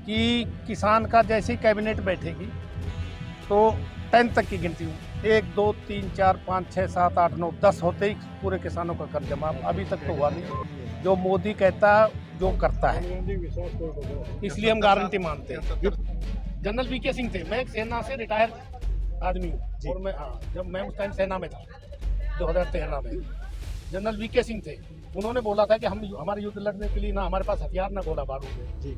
कि किसान का जैसे ही कैबिनेट बैठेगी तो 10 तक की गिनती 1 2 3 4 5 6 7 8 9 10 होते ही पूरे किसानों का कर्ज जमा अभी तक तो हुआ नहीं। जो मोदी कहता जो करता है, इसलिए हम गारंटी मानते हैं। जनरल वीके सिंह थे, मैं सेना से रिटायर आदमी हूँ और मैं जब मैं उस टाइम सेना में था 2013 में, जनरल वीके सिंह थे। उन्होंने बोला था कि हम हमारे युद्ध लड़ने के लिए ना हमारे पास हथियार ना गोला बारूद है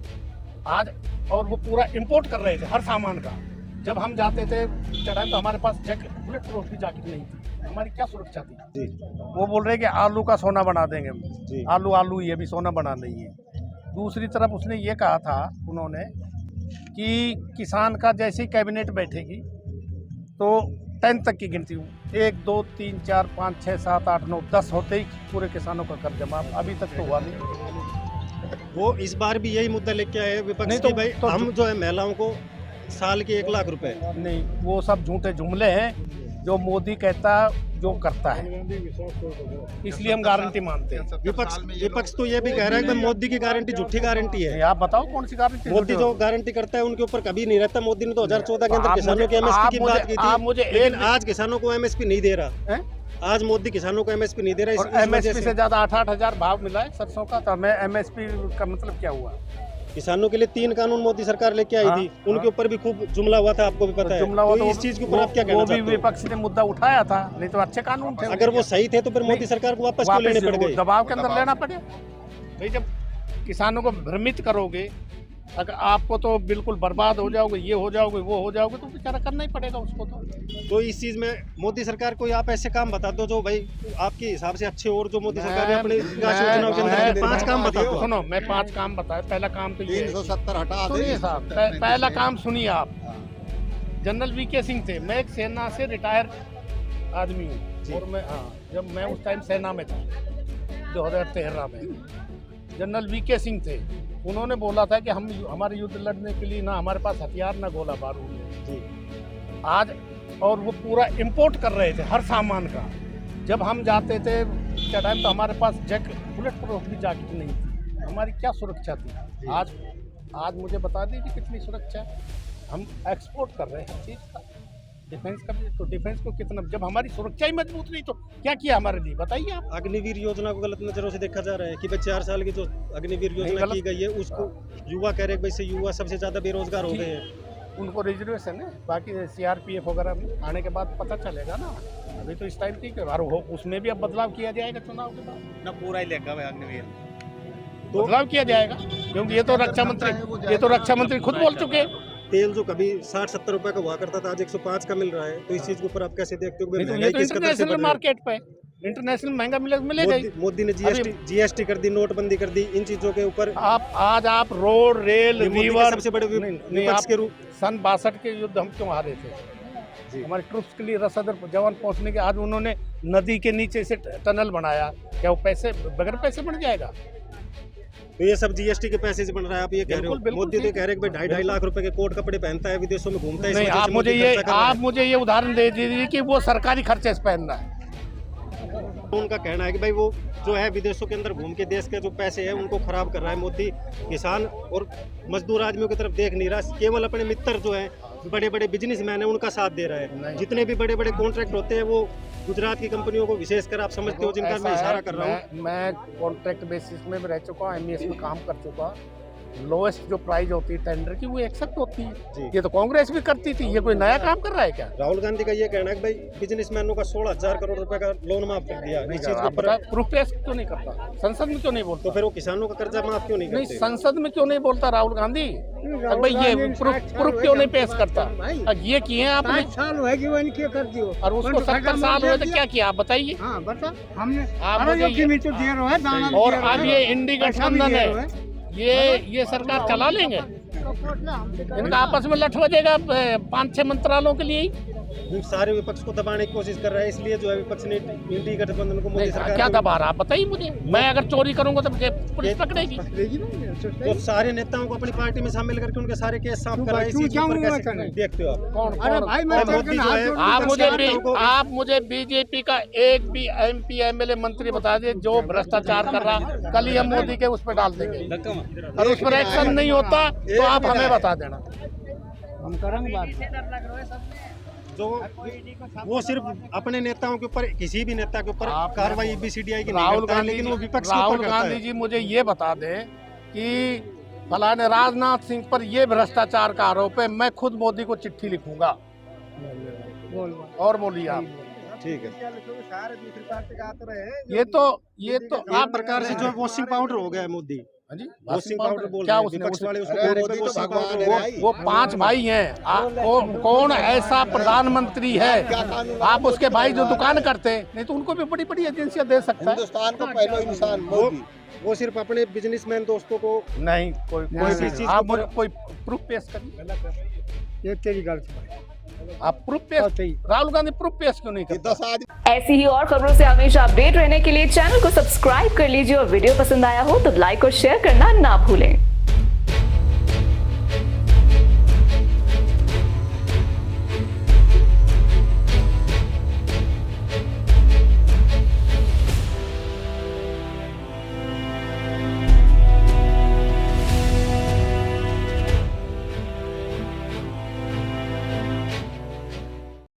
आज, और वो पूरा इंपोर्ट कर रहे थे हर सामान का। जब हम जाते थे चढ़ाए तो हमारे पास जैकेट बुलेट प्रूफ की जैकेट नहीं थी, हमारी क्या सुरक्षा थी। वो बोल रहे कि आलू का सोना बना देंगे, आलू ये भी सोना बना नहीं है। दूसरी तरफ उसने ये कहा था उन्होंने कि किसान का जैसे ही कैबिनेट बैठेगी तो 10 तक की गिनती 1 2 3 4 5 6 7 8 9 10 होते ही पूरे किसानों का कर्ज जमा अभी तक तो हुआ नहीं। वो इस बार भी यही मुद्दा लेके आए विपक्ष की, भाई हम जो है महिलाओं को साल के 1 लाख रुपए। नहीं, वो सब झूठे जुमले हैं। जो मोदी कहता जो करता है, इसलिए हम गारंटी मानते हैं। विपक्ष तो ये भी कह रहा है कि मोदी की गारंटी झूठी गारंटी है। आप बताओ कौन सी गारंटी? मोदी जो गारंटी करता है उनके ऊपर कभी नहीं रहता। मोदी ने 2014 के अंदर किसानों की एमएसपी की बात की थी, लेकिन आज किसानों को एमएसपी नहीं दे रहा है। आज मोदी किसानों को एमएसपी नहीं दे रहा है। एमएसपी से ज्यादा 8-8 हजार भाव मिला है सरसों का, तो हमें एमएसपी का मतलब क्या हुआ? किसानों के लिए 3 कानून मोदी सरकार लेके आई थी, उनके ऊपर भी खूब जुमला हुआ था, आपको भी पता है। तो इस चीज के ऊपर आप क्या कहना चाहते हो? वो भी विपक्ष ने मुद्दा उठाया था, नहीं तो अच्छे कानून थे। अगर वो सही थे तो फिर मोदी सरकार को वापस क्यों लेने पड़ गए? दबाव के अंदर लेना पड़े भाई। जब किसानों को भ्रमित करोगे, अगर आपको तो बिल्कुल बर्बाद हो जाओगे, ये हो जाओगे, वो हो जाओगे, तो बेचारा करना ही पड़ेगा उसको। तो इस चीज में मोदी सरकार को आप ऐसे काम बता दो जो भाई आपके हिसाब से अच्छे, और जो मोदी सरकार ने अपने विकास योजनाओं के अंदर 5 काम बता दो। सुनो, मैं 5 काम बताया। पहला काम तो ये 370 हटा सुनिए साहब, पहला काम सुनिए आप। जनरल वीके सिंह थे, मैं एक सेना से रिटायर आदमी हूँ और मैं जब मैं उस टाइम सेना में था 2013 में, जनरल वीके सिंह थे। उन्होंने बोला था कि हम हमारे युद्ध लड़ने के लिए ना हमारे पास हथियार ना गोला बारूद है आज, और वो पूरा इंपोर्ट कर रहे थे हर सामान का। जब हम जाते थे चढ़ाए तो हमारे पास जैकेट बुलेट प्रूफ की जैकेट नहीं थी, हमारी क्या सुरक्षा थी। आज मुझे बता दीजिए कितनी सुरक्षा है। हम एक्सपोर्ट कर रहे हैं हर चीज़ का, डिफेंस का भी। तो डिफेंस को कितना, जब हमारी सुरक्षा ही मजबूत नहीं तो क्या किया हमारे लिए, बताइए आप। अग्निवीर योजना को गलत नजरों से देखा जा रहा है कि भाई 4 साल की जो अग्निवीर योजना की गई है उसको युवा कह रहे हैं, वैसे युवा सबसे ज्यादा बेरोजगार हो गए हैं। उनको रिजर्वेशन है, बाकी CRPF वगैरह में आने के बाद पता चलेगा ना। अभी तो इस टाइम ठीक है, और उसमें भी अब बदलाव किया जाएगा चुनाव के बाद ना, पूरा ही लेगा अग्निवीर तो बदलाव किया जाएगा, क्योंकि ये तो रक्षा मंत्री खुद बोल चुके हैं। तेल जो कभी 60-70 रुपए का हुआ करता था आज 105 का मिल रहा है, तो इस चीज के ऊपर आप कैसे देखते हो? ये तो इंटरनेशनल मार्केट पे, इंटरनेशनल महंगा मिलेगा। मोदी ने जीएसटी कर दी, नोटबंदी कर दी, इन चीजों के ऊपर आप रोड रेल रिवर सबसे बड़े विपक्ष के रूप। सन 62 के युद्ध हम क्यों हारे थे? हमारे ट्रूप्स के लिए रसद जवान पहुंचने के, आज उन्होंने नदी के नीचे से टनल बनाया, क्या वो पैसे बगैर पैसे बन जाएगा? तो ये सब जीएसटी के पैसे से बन रहा है, आप ये कह रहे हो? मोदी तो कह रहे हैं कि भाई 2.5 लाख रुपए के कोट कपड़े पहनता है, विदेशों में घूमता है। नहीं, आप मुझे ये उदाहरण दे दीजिए कि वो सरकारी खर्चे से पहन रहा है। उनका कहना है कि भाई वो जो है विदेशों के अंदर घूम के देश के जो पैसे हैं उनको खराब कर रहा है मोदी। किसान और मजदूर आदमियों की तरफ देख नहीं रहा, केवल अपने मित्र जो है बड़े बड़े बिजनेसमैन है उनका साथ दे रहा है। जितने भी बड़े बड़े कॉन्ट्रैक्ट होते हैं वो गुजरात की कंपनियों को विशेषकर आप समझते हो, जिनका मैं इशारा कर रहा हूँ। मैं कॉन्ट्रैक्ट बेसिस में रह चुका हूँ, MES में काम कर चुका। लोएस्ट जो प्राइस होती है टेंडर की वो एक्सेप्ट होती है। ये तो कांग्रेस भी करती थी, ये कोई नया काम कर रहा है क्या? राहुल गांधी का ये कहना है कि भाई बिजनेसमैनों का 16,000 करोड़ रुपए का लोन माफ कर दिया। इस चीज को प्रूफ पेश क्यों नहीं करता? संसद में क्यों नहीं बोलता? तो फिर वो किसानों का कर्जा माफ क्यों नहीं करते? संसद में क्यों नहीं बोलता राहुल गांधी? भाई ये प्रूफ क्यों नहीं पेश करता? ये किए आपने, 60 साल हुए जीवन के कर दियो, और उसको 70 साल हुए तो क्या किया आप बताइए? बता हमने। आप और अब ये इंडी गठबंधन है, ये सरकार चला लेंगे। इनका आपस में लठ बजेगा 5-6 मंत्रालयों के लिए ही। सारे विपक्ष को दबाने की कोशिश कर रहा है, इसलिए जो है विपक्ष ने इंडी गठबंधन को मोदी नहीं, सरकार क्या को- दबा रहा बताइए मुझे। मैं अगर चोरी करूंगा तो मुझे पुलिस पकड़ेगी। तो सारे नेताओं को अपनी पार्टी में शामिल करके उनके सारे केस साफ कर रहा है। इस चीज पर कैसे देखते हो आप? कौन अरे कौन भाई मैं मोदी जो है आप मुझे बीजेपी का एक भी MP MLA मंत्री बता दे जो भ्रष्टाचार कर रहा, कल ही हम मोदी के उस पर डाल देंगे। और उस पर एक्शन नहीं होता तो आप हमें बता देना। हम करेंगे बात। जो वो सिर्फ अपने नेताओं के ऊपर, किसी भी नेता के ऊपर कार्रवाई BCDI की नहीं राहुल करता है, गांधी लेकिन जी, वो विपक्ष के राहुल ऊपर करता गांधी है। जी मुझे ये बता दें कि फलाने राजनाथ सिंह पर ये भ्रष्टाचार का आरोप है, मैं खुद मोदी को चिट्ठी लिखूंगा। और बोलिए आप। ठीक है, ये तो आप प्रकार से जो वॉशिंग पाउडर हो गया है मोदी, हाँ जी, वॉशिंग पाउडर बोल क्या रहे हैं, उसने विपक्ष वाले उसको अरे कह रहे हैं मोदी कि तो washing भगवान powder है वो- भाई। वो 5 भाई हैं। कौन ऐसा प्रधानमंत्री है आप उसके भाई जो दुकान करते हैं, नहीं तो उनको भी बड़ी बड़ी एजेंसियां दे सकता है। हिंदुस्तान का पहला इंसान मोदी। वो सिर्फ अपने बिजनेसमैन दोस्तों को नहीं कोई भी चीज आप को- मुझे कोई प्रूफ पेश करिए। ये तेरी गलती आप प्रूफ पेश, राहुल गांधी प्रूफ पेश क्यों नहीं कि करता? 10 आदमी ऐसी ही और खबरों से हमेशा अपडेट रहने के लिए चैनल को सब्सक्राइब कर लीजिए और वीडियो पसंद आया हो तो लाइक और शेयर करना ना भूलें।